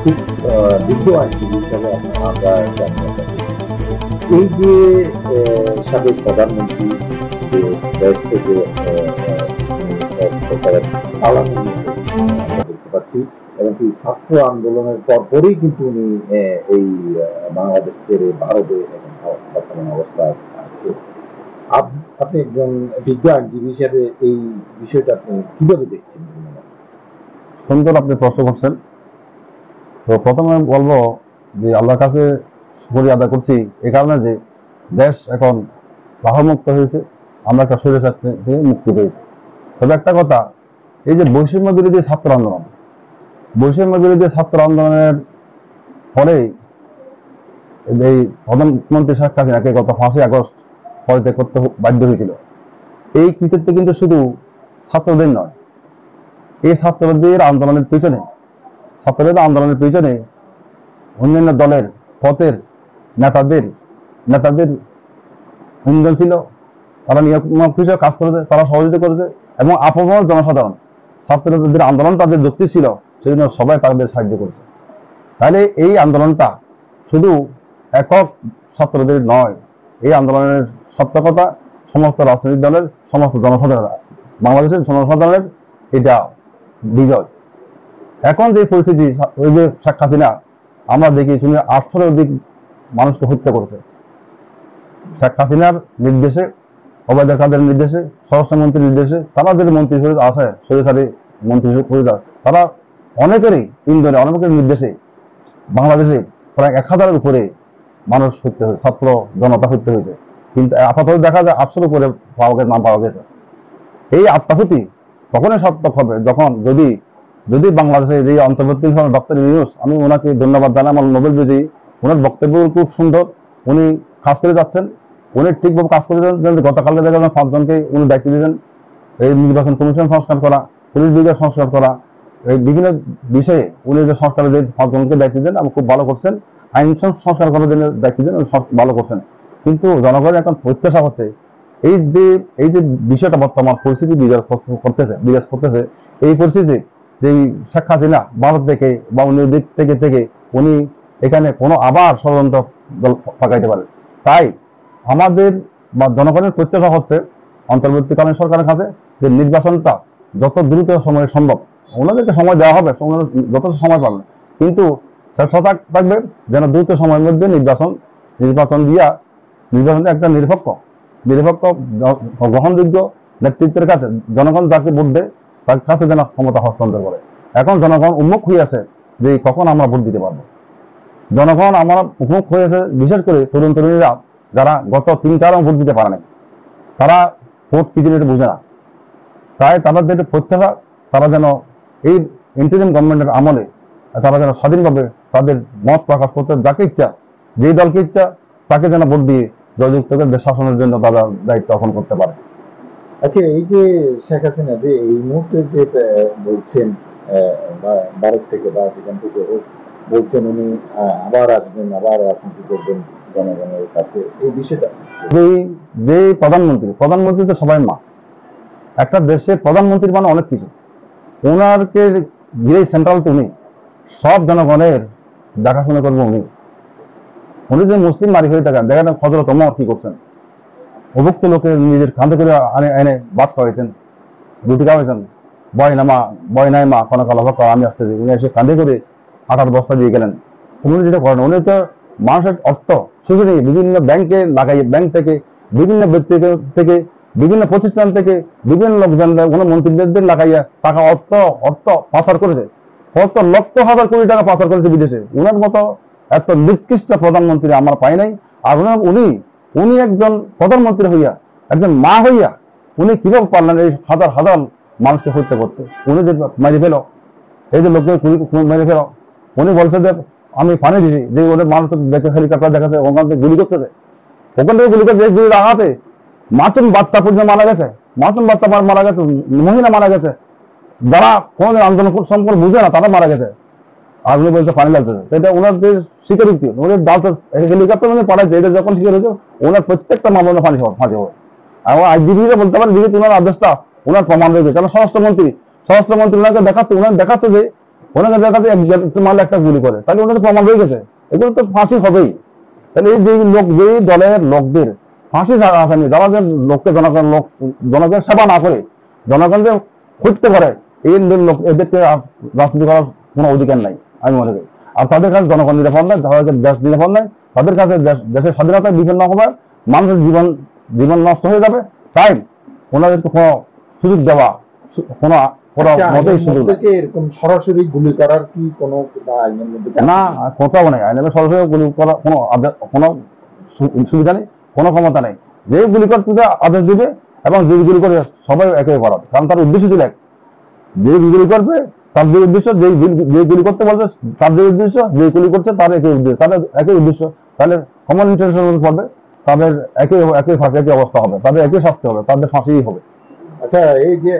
খুব বিজ্ঞ আইনজীবী হিসাবে আমরা জানি এই যে সাবেক প্রধানমন্ত্রী যে দেশ থেকে পালানো আমরা দেখতে পাচ্ছি, এবং কি ছাত্র আন্দোলনের পরপরই কিন্তু উনি এই বাংলাদেশ ছেড়ে ভারতে এখন বর্তমান অবস্থা আছে। আপনি একজন বিজ্ঞ আইনজীবী হিসাবে এই বিষয়টা আপনি কিভাবে দেখছেন? সুন্দর আপনি প্রশ্ন করছেন। তো প্রথমে বলবো যে আল্লাহর কাছে শুকরিয়া আদায় করছি এই কারণে যে দেশ এখন রাহমুক্ত হয়েছে, আমরা একটা স্বৈরাচার থেকে মুক্তি পেয়েছি। তবে একটা কথা, এই যে বৈষম্য বিরোধী ছাত্র আন্দোলন, বৈষম্য বিরোধী ছাত্র আন্দোলনের পরে এই প্রধানমন্ত্রী শেখ হাসিনাকে গত 5ই আগস্ট পদত্যাগ করতে বাধ্য হয়েছিল। এই কৃতিত্ব কিন্তু শুধু ছাত্রদের নয়, এই ছাত্রদের আন্দোলনের পিছনে অন্যান্য দলের পথের নেতাদের ইন্ধন ছিল। তারা নিয়োগ হিসেবে কাজ করেছে, তারা সহযোগিতা করেছে, এবং আপামর জনসাধারণ ছাত্রদের আন্দোলন তাদের যুক্তি ছিল, সেই জন্য সবাই তাদের সাহায্য করেছে। তাহলে এই আন্দোলনটা শুধু একক ছাত্রদের নয়, এই আন্দোলনের সত্য কথা সমস্ত রাজনৈতিক দলের, সমস্ত জনসাধারণ, বাংলাদেশের জনসাধারণের এটা বিজয়। এখন যে পরিস্থিতি, ওই যে শেখ হাসিনা আমরা দেখি শুনে 800-এর অধিক মানুষকে হত্যা করেছে। শেখ হাসিনার নির্দেশে, ওবায়দুল কাদেরের নির্দেশে, স্বরাষ্ট্রমন্ত্রীর নির্দেশে, তারা যে মন্ত্রী হিসেবে আছে, সরকারি মন্ত্রী হিসেবে, তারা অনেকেরই ইন্ধনে, অনেকের নির্দেশে বাংলাদেশে প্রায় 1000-এর উপরে মানুষ হত্যা হয়েছে, ছাত্র জনতা হত্যা হয়েছে। কিন্তু আপাতত দেখা যায় 800-এর উপরে নাম পাওয়া গেছে। এই আত্মাহুতি তখনই সার্থক হবে যখন যদি বাংলাদেশের এই অন্তর্বর্তী ডক্টর ইউনূস, আমি ওনাকে ধন্যবাদ জানাই, আমার নোবেল বিজয়ী, ওনার বক্তব্য খুব সুন্দর, উনি কাজ করে যাচ্ছেন, উনি ঠিকভাবে কাজ করে যাচ্ছেন। গতকালকে দেখা যায় 5 জনকে উনি দায়িত্ব দিয়েছেন, এই নির্বাচন কমিশন সংস্কার করা, পুলিশ বিভাগ সংস্কার করা, এই বিভিন্ন বিষয়ে উনি যে সংস্কারের যে 5 জনকে দায়িত্ব দেন, আমি খুব ভালো করছেন। আইন সংস্কার করার জন্য দায়িত্ব দেন, ভালো করছেন। কিন্তু জনগণের এখন প্রত্যাশা হচ্ছে এই যে বিষয়টা বর্তমান পরিস্থিতি বিরাজ করতেছে, এই পরিস্থিতি যে শেখ হাসিনা ভারত থেকে বা অন্য দিক থেকে উনি এখানে কোনো আবার ষড়যন্ত্র দল পাকাইতে পারে। তাই আমাদের বা জনগণের প্রত্যাশা হচ্ছে অন্তর্বর্তীকালীন সরকারের কাছে যে নির্বাচনটা যত দ্রুত সময়ে সম্ভব, ওনাদেরকে সময় দেওয়া হবে, যথেষ্ট সময় পাবেন, কিন্তু চেষ্টা থাকবে যেন দ্রুত সময়ের মধ্যে নির্বাচন দিয়া নির্বাচনে একটা নিরপেক্ষ গ্রহণযোগ্য নেতৃত্বের কাছে জনগণ যাকে ভোট দেয় তার কাছে যেন ক্ষমতা হস্তান্তর করে। এখন জনগণ উন্মুখ হয়ে আছে যে কখন আমরা ভোট দিতে পারবো। জনগণ আমরা উন্মুখ হয়ে আছে, বিশেষ করে তরুণীরা যারা গত 3 টার্ম ভোট দিতে পারে নাই, তারা ভোট কি জিনিস বুঝে না। তাই তাদের প্রত্যাশা, তারা যেন এই ইন্টারিম গভর্নমেন্টের আমলে তারা যেন স্বাধীনভাবে তাদের মত প্রকাশ করতে, যাকে ইচ্ছা, যেই দলকে ইচ্ছা তাকে যেন ভোট দিয়ে জয়যুক্ত করে দেশ শাসনের জন্য তারা দায়িত্ব অর্পণ করতে পারে। আচ্ছা, এই যে শেখ হাসিনা যে এই মুহূর্তে যে বলছেন ভারত থেকে বা সেখান থেকে বলছেন উনি আবার আসবেন, আবার রাজনীতি করবেন জনগণের কাছে, এই বিষয়টা যে প্রধানমন্ত্রী তো সবাই মা। একটা দেশের প্রধানমন্ত্রী মানে অনেক কিছু, ওনারকে ঘিরে সেন্ট্রাল তো উনি, সব জনগণের দেখাশোনা করবো উনি যে মুসলিম নারী হয়ে থাকেন, দেখেন হযরত ওমর কি করছেন, অভুক্ত লোকের নিজের কাঁধে করে এনে ভাত খাওয়াইছেন, রুটি খাওয়াইছেন, বয় নাই মা কোনো কালো আমি আসতেছি, উনি এসে কাঁধে করে 8 বস্তা দিয়ে গেলেন। উনি যেটা করেন, উনি তো মানুষের অর্থ শুধু বিভিন্ন ব্যাংকে লাগাই, ব্যাংক থেকে, বিভিন্ন ব্যক্তি থেকে, বিভিন্ন প্রতিষ্ঠান থেকে, বিভিন্ন লোকজন, কোনো মন্ত্রীদের লাগাইয়া টাকা অর্থ পাচার করেছে, কত লক্ষ হাজার কোটি টাকা পাচার করেছে বিদেশে। উনার মতো এত নিকৃষ্ট প্রধানমন্ত্রী আমরা পাই নাই। আর উনি একজন প্রধানমন্ত্রী হইয়া, একজন মা হইয়া, উনি কিভাবে পারলেন এই হাজার হাজার মানুষকে হত্যা করতে? উনি যে মেরে ফেল, এই যে লোককে মেরে ফেল, উনি বলছে যে আমি পানি দিছি, যে ওদের মানুষ দেখে হেলিকপ্টার দেখাচ্ছে, ওখান থেকে গুলি করতেছে, ওখান থেকে গুলি করতে গুলি রাখাতে মাসুম বাচ্চা পর্যন্ত মারা গেছে, মহিলা মারা গেছে, যারা কোনোদিন আন্দোলন সম্পর্কে বুঝে না তারা মারা গেছে। আর উনি বলছে পানি লাগতেছে, এটা ওনার যে স্বীকারোক্তি, ওদের ডালতে হেলিকপ্টার মধ্যে পাঠাচ্ছে, এটা যখন স্বীকার হয়েছে ওনার প্রত্যেকটা মামলা ফাঁসি হবে। আর আইনজীবীরা বলতে পারেন যেহেতু ওনার আদেশটা ওনার প্রমাণ রয়েছে, কারণ স্বরাষ্ট্রমন্ত্রী ওনাকে দেখাচ্ছে যে ওনাকে দেখা যায় একটু মারলে একটা গুলি করে, তাহলে ওনাদের প্রমাণ হয়ে গেছে, এগুলো তো ফাঁসি হবেই। তাহলে এই যে লোক, যে দলের লোকদের ফাঁসি আসামি, যারা যে লোককে জনগণের সেবা না করে জনগণকে খুঁজতে পারে, এই লোক এদেরকে রাজনীতি করার কোনো অধিকার নাই আমি মনে করি। আর তাদের কাছে জনগণ নিরাপদ নাই, তাদের দেশ নিরাপদ নাই, তাদের কাছে দেশের স্বাধীনতা বিভিন্ন হবে, মানুষের জীবন নষ্ট হয়ে যাবে। তাই ওনাদেরকে কোনো সুযোগ দেওয়া কোনো মতেই সুযোগ নেই। এরকম সরাসরি গুলি করার কি কোনো আইনের মধ্যে না, কোথাও নেই আইনে সরাসরি গুলি করার কোনো সুবিধা নেই, কোনো ক্ষমতা নেই। যে গুলি করতে আদেশ দিবে এবং যে গুলি করে সবাই একে করাবে, কারণ তার উদ্দেশ্য ছিল এক। যে গুলি করবে তার যে উদ্দেশ্য, যে গুলি করতে বলবে তার যে উদ্দেশ্য, যে গুলি করছে তার একই উদ্দেশ্য, তাদের একই উদ্দেশ্য, তাহলে কমন ইন্টারেস্ট পড়বে, তাদের একই ফাঁসি, একই অবস্থা হবে, তাদের একই শাস্তি হবে, তাদের ফাঁসিই হবে। আচ্ছা, এই যে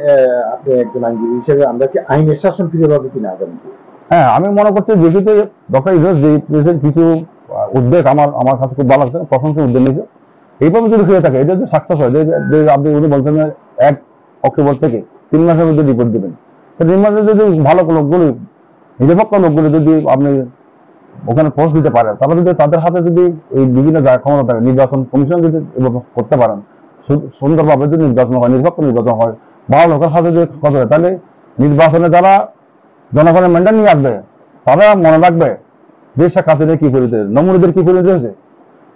আপনি একজন আইনজীবী হিসেবে আমরা কি আইনের শাসন ফিরে পাবো কিনা আগামী? হ্যাঁ, আমি মনে করছি যেহেতু ডক্টর ইউনূস যে কিছু উদ্বেগ আমার কাছে খুব ভালো লাগছে, প্রশংসা উদ্যোগ নিয়েছে, এইভাবে যদি হয়ে থাকে, এটা যদি সাকসেস হয়, যে আপনি উনি বলছেন 1 অক্টোবর থেকে 3 মাসের মধ্যে রিপোর্ট দিবেন, তো 3 মাসে যদি ভালো লোকগুলি, নিরপেক্ষ লোকগুলি যদি আপনি ওখানে পোস্ট দিতে পারেন, তাহলে যদি তাদের হাতে যদি এই বিভিন্ন ক্ষমতা থাকে, নির্বাচন কমিশন যদি করতে পারেন, সুন্দরভাবে যদি নির্বাচন হয়, নিরপেক্ষ নির্বাচন হয়, ভালো লোকের হাতে যদি কথা হয়, তাহলে নির্বাচনে যারা জনগণের ম্যান্ডেট নিয়ে আসবে তারা মনে রাখবে যে শেখ হাসিনা কি পরিণত হয়েছে, নমরুদের কি পরিণত হয়েছে,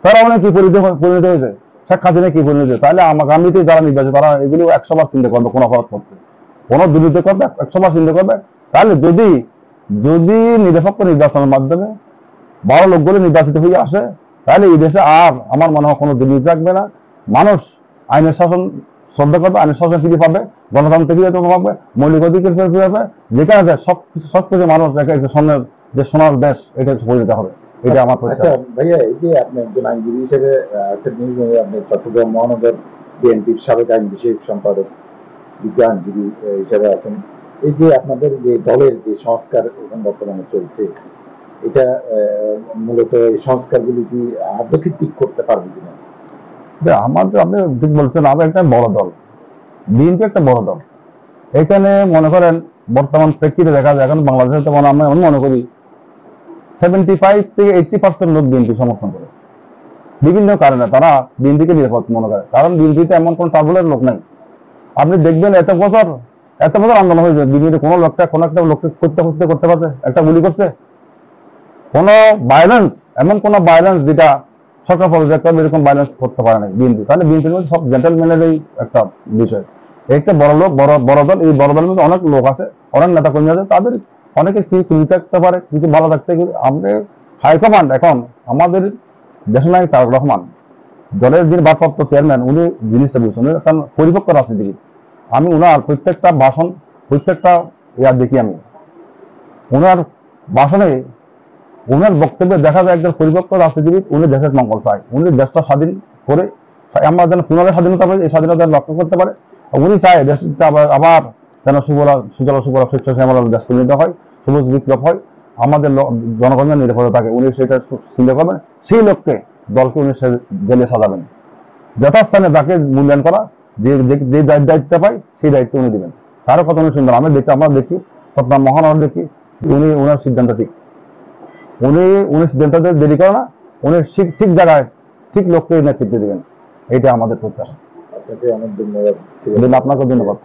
তারা অনেক কি পরিণত হয়েছে, শেখ হাসিনা কি পরিণত হয়েছে। তাহলে আগামীতে যারা নির্বাচন, তারা এগুলো 100 বার চিন্তা করবে, কোনো অপরাধ করতে, কোনো দুর্নীতি করবে, 100 বার চিন্তা করবে। তাহলে যদি নিরপেক্ষ নির্বাচনের মাধ্যমে ভালো লোকগুলো নির্বাচিত হয়ে আসে, তাহলে এই দেশে আর আমার মনে হয় কোনো দুর্নীতি থাকবে না, মানুষ আইনের শাসন শ্রদ্ধা করবে, আইনের শাসন ফিরে পাবে, গণতন্ত্র ফিরে পাবে, মৌলিক অধিকার ফিরে পাবে, যেখানে যায় সবকিছু মানুষ সামনের যে সোনার দেশ, এটা পরিণত হবে, এটা আমার। আচ্ছা ভাইয়া, এই যে আপনি একজন আইনজীবী হিসেবে একটা জিনিস, আপনি চট্টগ্রাম মহানগর বিএনপির সাবেক আইন বিষয়ক সম্পাদক, বিজ্ঞানজীবী হিসেবে আছেন, এই যে আপনাদের যে দলের যে সংস্কার এখন বর্তমানে চলছে, এটা মূলত এই সংস্কারগুলি কি আত্মকৃতিক করতে পারবে কিনা? আমাদের, আপনি ঠিক বলছেন, আমরা একটা বড় দল, বিএনপি একটা বড় দল। এখানে মনে করেন বর্তমান প্রেক্ষিতে দেখা যায়, এখন বাংলাদেশে তো আমি মনে করি 75 থেকে 80% লোক বিএনপি সমর্থন করে, বিভিন্ন কারণে তারা বিএনপিকে নিরাপদ মনে করে, কারণ বিএনপিতে এমন কোন ট্রাবলের লোক নাই। আপনি দেখবেন এত বছর আন্দোলন হয়েছে, বিএনপি কোনো একটা লোককে করতে পারছে, একটা গুলি করছে, কোন ভায়োলেন্স, এমন কোন ভায়োলেন্স যেটা সরকার পর্যায়ে এরকম ভায়োলেন্স করতে পারে না বিএনপি। তাহলে বিএনপির মধ্যে সব জেন্টলম্যানের একটা বিষয়, একটা বড় লোক, বড় দল, এই বড় দলের মধ্যে অনেক লোক আছে, অনেক নেতা কর্মী আছে, তাদের অনেকে কিছু থাকতে পারে, কিছু ভালো থাকতে। আমরা হাইকমান্ড এখন আমাদের দেশনায়ক তারেক রহমান, দলের যিনি ভারপ্রাপ্ত চেয়ারম্যান, উনি জিনিসটা বুঝছেন, উনি একটা পরিপক্ক রাজনীতিবিদ। আমি উনার প্রত্যেকটা ভাষণ, প্রত্যেকটা দেখি, আমি উনার ভাষণে, উনার বক্তব্যে দেখা যায় একজন পরিপক্ক রাজনীতিবিদ, উনি দেশের মঙ্গল চায়, উনি দেশটা স্বাধীন করে আমরা যেন পুনরায় স্বাধীনতা পাই, এই স্বাধীনতা রক্ষা করতে পারে। উনি চায় দেশটা আবার যেন সুজলা শস্য শ্যামলা দেশ পরিণত হয়, সবুজ বিপ্লব হয়, আমাদের জনগণের নিরাপদে থাকে। উনি সেটা চিন্তা করবেন, সেই লক্ষ্যে দলকে উনি জেলে সাজাবেন, যথাস্থানে তাকে মূল্যায়ন করা, যে দায়িত্ব পায় সেই দায়িত্ব উনি দিবেন। তারও কথা উনি সুন্দর, আমরা দেখি চট্টগ্রাম মহানগর দেখি, উনার সিদ্ধান্ত ঠিক, উনি সিদ্ধান্ত দেরি করে না, উনি ঠিক জায়গায় ঠিক লোককে নেতৃত্ব দিবেন, এটা আমাদের প্রত্যাশা। আপনাকে অনেক ধন্যবাদ। আপনাকে ধন্যবাদ।